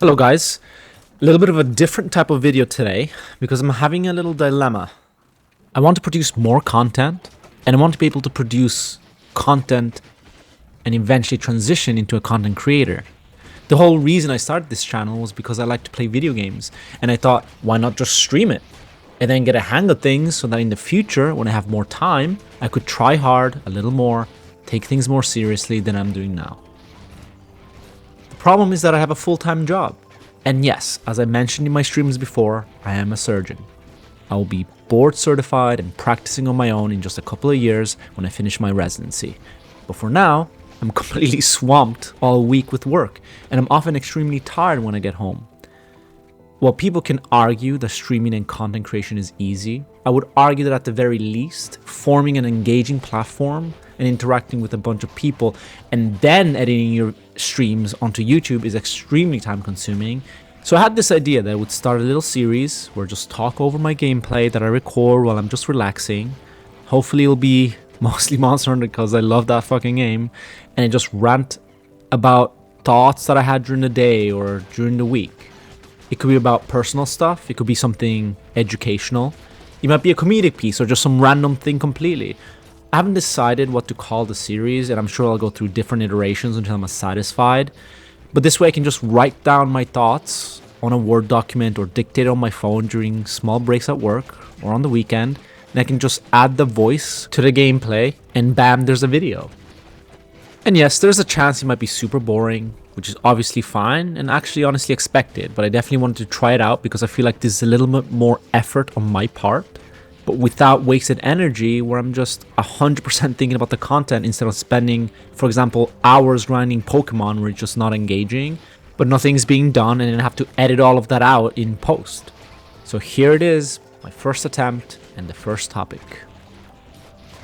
Hello guys, a little bit of a different type of video today because I'm having a little dilemma. I want to produce more content and I want to be able to produce content and eventually transition into a content creator. The whole reason I started this channel was because I like to play video games and I thought, why not just stream it and then get a hang of things so that in the future when I have more time, I could try hard a little more, take things more seriously than I'm doing now. The problem is that I have a full-time job. And yes, as I mentioned in my streams before, I am a surgeon. I will be board certified and practicing on my own in just a couple of years when I finish my residency. But for now, I'm completely swamped all week with work, and I'm often extremely tired when I get home. While people can argue that streaming and content creation is easy, I would argue that at the very least, forming an engaging platform and interacting with a bunch of people and then editing your streams onto YouTube is extremely time consuming. So I had this idea that I would start a little series where I just talk over my gameplay that I record while I'm just relaxing. Hopefully it'll be mostly Monster Hunter because I love that fucking game, and I just rant about thoughts that I had during the day or during the week. It could be about personal stuff, it could be something educational, it might be a comedic piece or just some random thing completely. I haven't decided what to call the series, and I'm sure I'll go through different iterations until I'm satisfied. But this way I can just write down my thoughts on a Word document or dictate on my phone during small breaks at work or on the weekend, and I can just add the voice to the gameplay and bam, there's a video. And yes, there's a chance it might be super boring, which is obviously fine and actually honestly expected, but I definitely wanted to try it out because I feel like this is a little bit more effort on my part, but without wasted energy where I'm just 100% thinking about the content instead of spending, for example, hours grinding Pokemon where it's just not engaging, but nothing's being done and then I have to edit all of that out in post. So here it is, my first attempt and the first topic.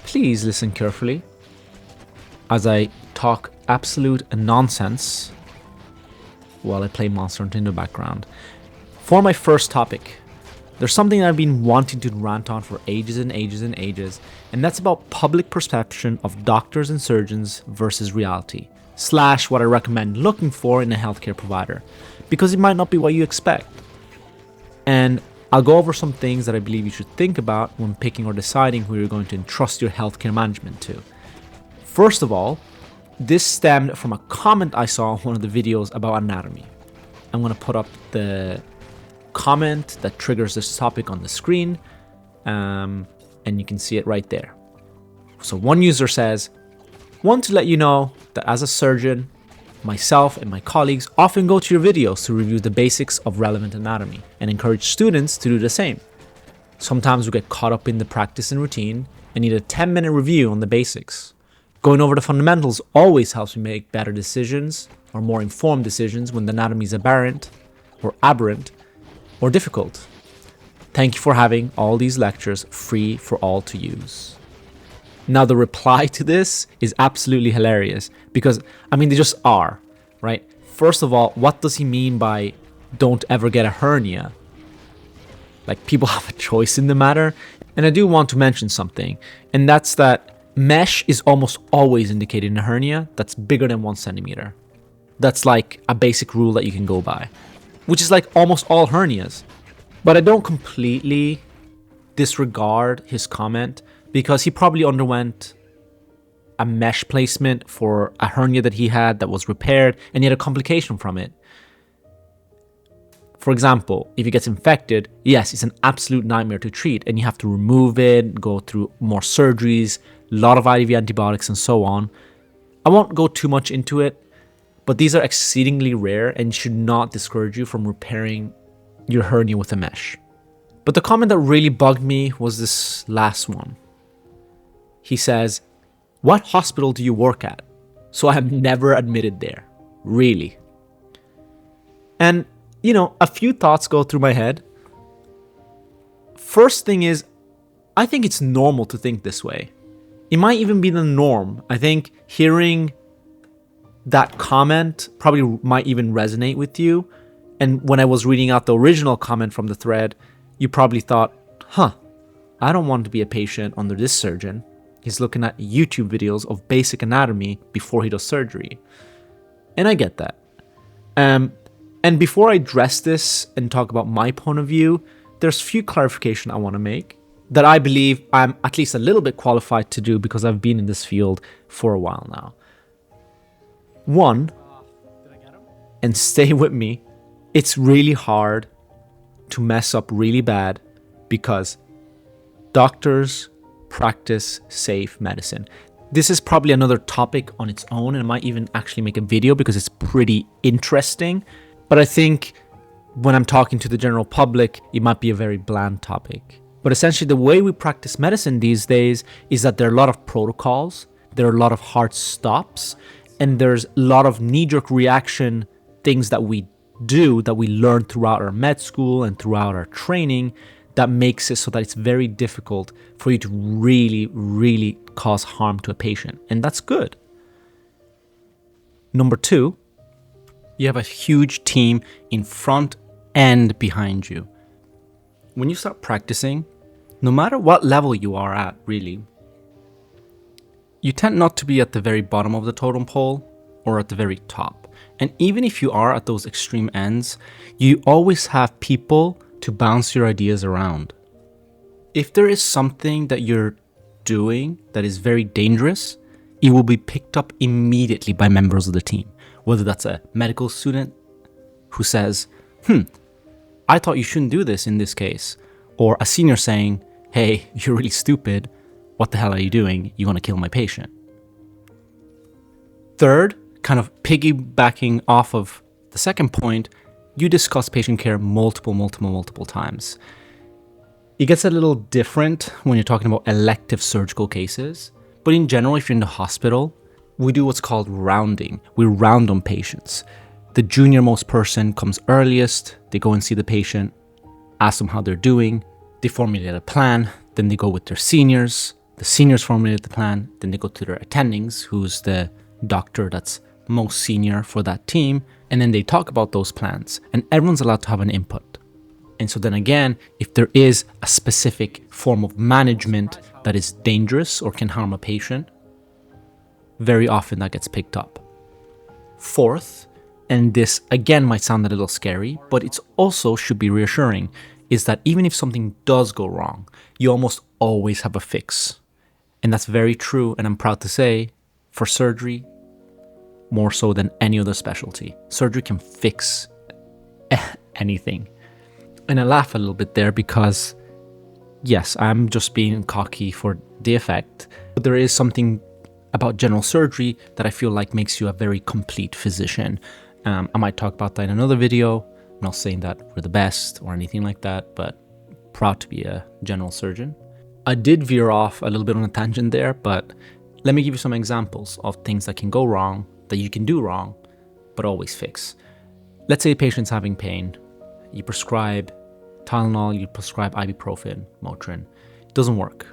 Please listen carefully as I talk absolute nonsense while I play Monster Hunter in the background. For my first topic, there's something I've been wanting to rant on for ages and ages and ages, and that's about public perception of doctors and surgeons versus reality, / what I recommend looking for in a healthcare provider, because it might not be what you expect. And I'll go over some things that I believe you should think about when picking or deciding who you're going to entrust your healthcare management to. First of all, this stemmed from a comment I saw on one of the videos about anatomy. I'm going to put up the comment that triggers this topic on the screen, and you can see it right there. So one user says, "Want to let you know that as a surgeon, myself and my colleagues often go to your videos to review the basics of relevant anatomy and encourage students to do the same. Sometimes we get caught up in the practice and routine and need a 10-minute review on the basics. Going over the fundamentals always helps me make better decisions or more informed decisions when the anatomy is aberrant or difficult. Thank you for having all these lectures free for all to use." Now the reply to this is absolutely hilarious because, they just are, right? First of all, what does he mean by don't ever get a hernia? Like, people have a choice in the matter. And I do want to mention something, and that's that mesh is almost always indicated in a hernia that's bigger than 1 centimeter. That's like a basic rule that you can go by, which is like almost all hernias. But I don't completely disregard his comment because he probably underwent a mesh placement for a hernia that he had that was repaired and he had a complication from it. For example, if it gets infected, yes, it's an absolute nightmare to treat and you have to remove it, go through more surgeries, a lot of IV antibiotics and so on. I won't go too much into it, but these are exceedingly rare and should not discourage you from repairing your hernia with a mesh. But the comment that really bugged me was this last one. He says, "What hospital do you work at?" So I have never admitted there. Really. And, a few thoughts go through my head. First thing is, I think it's normal to think this way. It might even be the norm. I think hearing that comment probably might even resonate with you. And when I was reading out the original comment from the thread, you probably thought, I don't want to be a patient under this surgeon. He's looking at YouTube videos of basic anatomy before he does surgery. And I get that. And before I address this and talk about my point of view, there's a few clarifications I want to make that I believe I'm at least a little bit qualified to do because I've been in this field for a while now. One, and stay with me, it's really hard to mess up really bad because doctors practice safe medicine. This is probably another topic on its own, and I might even actually make a video because it's pretty interesting. But I think when I'm talking to the general public, it might be a very bland topic. But essentially, the way we practice medicine these days is that there are a lot of protocols, there are a lot of hard stops, and there's a lot of knee-jerk reaction things that we do that we learn throughout our med school and throughout our training that makes it so that it's very difficult for you to really, really cause harm to a patient. And that's good. Number two, you have a huge team in front and behind you. When you start practicing, no matter what level you are at, really, you tend not to be at the very bottom of the totem pole or at the very top. And even if you are at those extreme ends, you always have people to bounce your ideas around. If there is something that you're doing that is very dangerous, it will be picked up immediately by members of the team. Whether that's a medical student who says, I thought you shouldn't do this in this case. Or a senior saying, hey, you're really stupid. What the hell are you doing? You want to kill my patient. Third, kind of piggybacking off of the second point, you discuss patient care multiple times. It gets a little different when you're talking about elective surgical cases. But in general, if you're in the hospital, we do what's called rounding. We round on patients. The junior most person comes earliest. They go and see the patient, ask them how they're doing. They formulate a plan. Then they go with their seniors. The seniors formulate the plan. Then they go to their attendings, who's the doctor that's most senior for that team. And then they talk about those plans. And everyone's allowed to have an input. And so then again, if there is a specific form of management that is dangerous or can harm a patient, very often that gets picked up. Fourth, and this again might sound a little scary, but it's also should be reassuring, is that even if something does go wrong, you almost always have a fix. And that's very true, and I'm proud to say, for surgery, more so than any other specialty. Surgery can fix anything. And I laugh a little bit there because, yes, I'm just being cocky for the effect, but there is something about general surgery that I feel like makes you a very complete physician. I might talk about that in another video. I'm not saying that we're the best or anything like that, but proud to be a general surgeon. I did veer off a little bit on a tangent there, but let me give you some examples of things that can go wrong, that you can do wrong, but always fix. Let's say a patient's having pain. You prescribe Tylenol, you prescribe ibuprofen, Motrin. It doesn't work.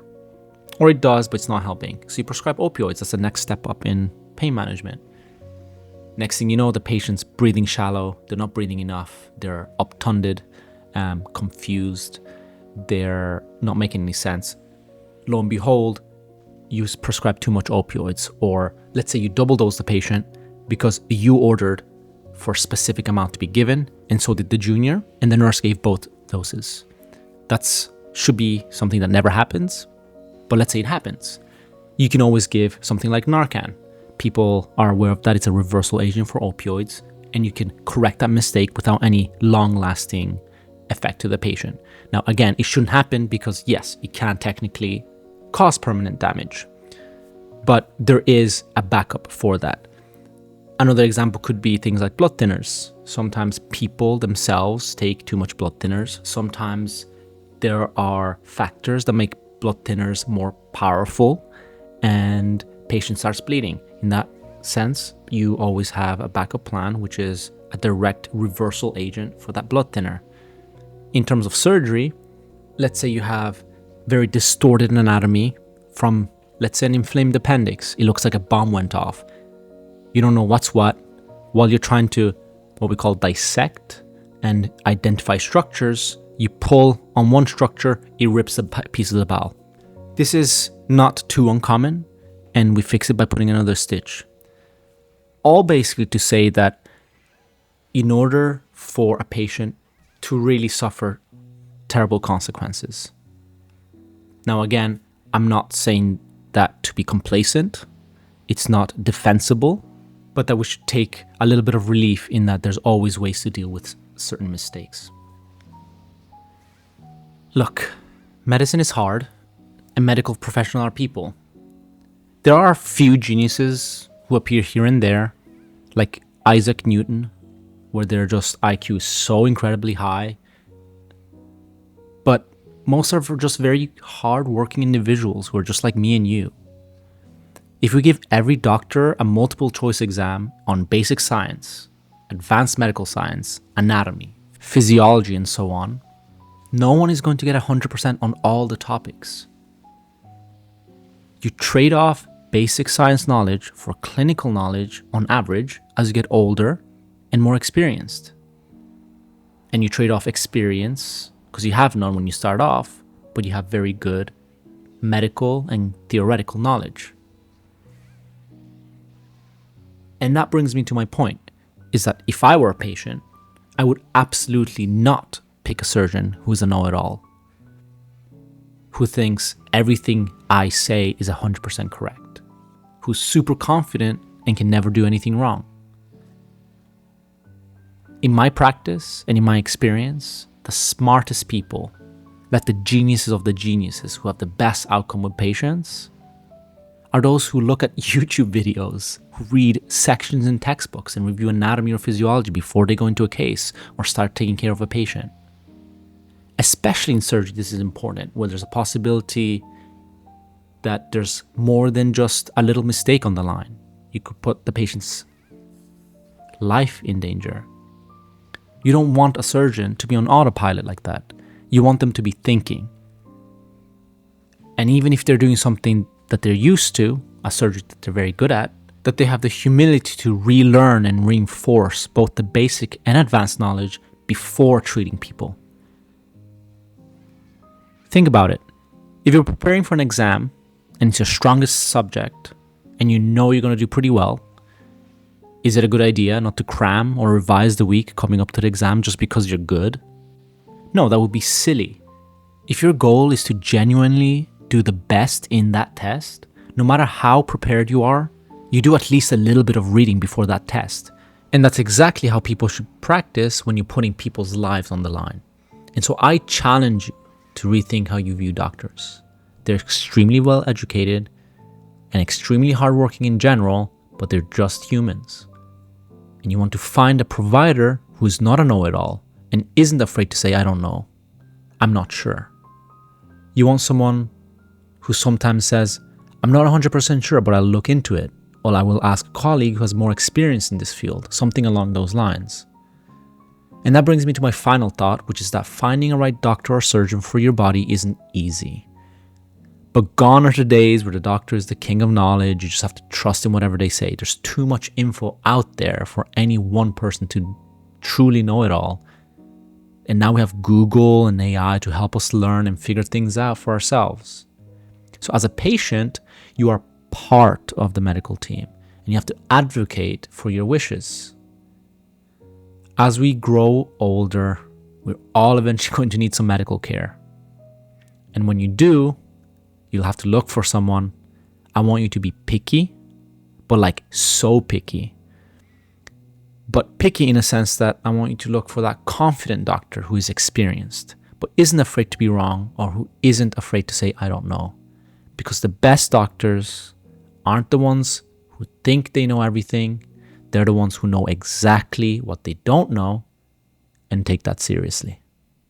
Or it does, but it's not helping. So you prescribe opioids. That's the next step up in pain management. Next thing you know, the patient's breathing shallow. They're not breathing enough. They're obtunded, confused. They're not making any sense. Lo and behold, you prescribe too much opioids. Or let's say you double dose the patient because you ordered for a specific amount to be given, and so did the junior, and the nurse gave both doses. That should be something that never happens, but let's say it happens. You can always give something like Narcan. People are aware of that. It's a reversal agent for opioids, and you can correct that mistake without any long-lasting effect to the patient. Now, again, it shouldn't happen because, yes, it can technically cause permanent damage, but there is a backup for that. Another example could be things like blood thinners. Sometimes people themselves take too much blood thinners. Sometimes there are factors that make blood thinners more powerful and patient starts bleeding. In that sense, you always have a backup plan, which is a direct reversal agent for that blood thinner. In terms of surgery, let's say you have very distorted anatomy from, let's say, an inflamed appendix. It looks like a bomb went off. You don't know what's what. While you're trying to, what we call dissect and identify structures, you pull on one structure, it rips a piece of the bowel. This is not too uncommon, and we fix it by putting another stitch. All basically to say that in order for a patient to really suffer terrible consequences. Now, again, I'm not saying that to be complacent. It's not defensible, but that we should take a little bit of relief in that there's always ways to deal with certain mistakes. Look, medicine is hard, and medical professionals are people. There are a few geniuses who appear here and there, like Isaac Newton, where their just IQ is so incredibly high. But most are just very hard-working individuals who are just like me and you. If we give every doctor a multiple choice exam on basic science, advanced medical science, anatomy, physiology, and so on, no one is going to get 100% on all the topics. You trade off basic science knowledge for clinical knowledge on average as you get older and more experienced. And you trade off experience, because you have none when you start off, but you have very good medical and theoretical knowledge. And that brings me to my point, is that if I were a patient, I would absolutely not pick a surgeon who is a know-it-all, who thinks everything I say is 100% correct, who's super confident and can never do anything wrong. In my practice and in my experience, the smartest people, like the geniuses of the geniuses who have the best outcome with patients, are those who look at YouTube videos, who read sections in textbooks and review anatomy or physiology before they go into a case or start taking care of a patient. Especially in surgery, this is important, where there's a possibility that there's more than just a little mistake on the line. You could put the patient's life in danger. You don't want a surgeon to be on autopilot like that. You want them to be thinking. And even if they're doing something that they're used to, a surgery that they're very good at, that they have the humility to relearn and reinforce both the basic and advanced knowledge before treating people. Think about it. If you're preparing for an exam and it's your strongest subject and you know you're going to do pretty well, is it a good idea not to cram or revise the week coming up to the exam just because you're good? No, that would be silly. If your goal is to genuinely do the best in that test, no matter how prepared you are, you do at least a little bit of reading before that test. And that's exactly how people should practice when you're putting people's lives on the line. And so I challenge you to rethink how you view doctors. They're extremely well educated and extremely hardworking in general, but they're just humans. And you want to find a provider who's not a know-it-all and isn't afraid to say, I don't know, I'm not sure. You want someone who sometimes says, I'm not 100% sure, but I'll look into it. Or I will ask a colleague who has more experience in this field, something along those lines. And that brings me to my final thought, which is that finding a right doctor or surgeon for your body isn't easy. But gone are the days where the doctor is the king of knowledge. You just have to trust in whatever they say. There's too much info out there for any one person to truly know it all. And now we have Google and AI to help us learn and figure things out for ourselves. So as a patient, you are part of the medical team and you have to advocate for your wishes. As we grow older, we're all eventually going to need some medical care. And when you do, you'll have to look for someone. I want you to be picky, but like so picky. But picky in a sense that I want you to look for that confident doctor who is experienced, but isn't afraid to be wrong or who isn't afraid to say, I don't know. Because the best doctors aren't the ones who think they know everything. They're the ones who know exactly what they don't know and take that seriously.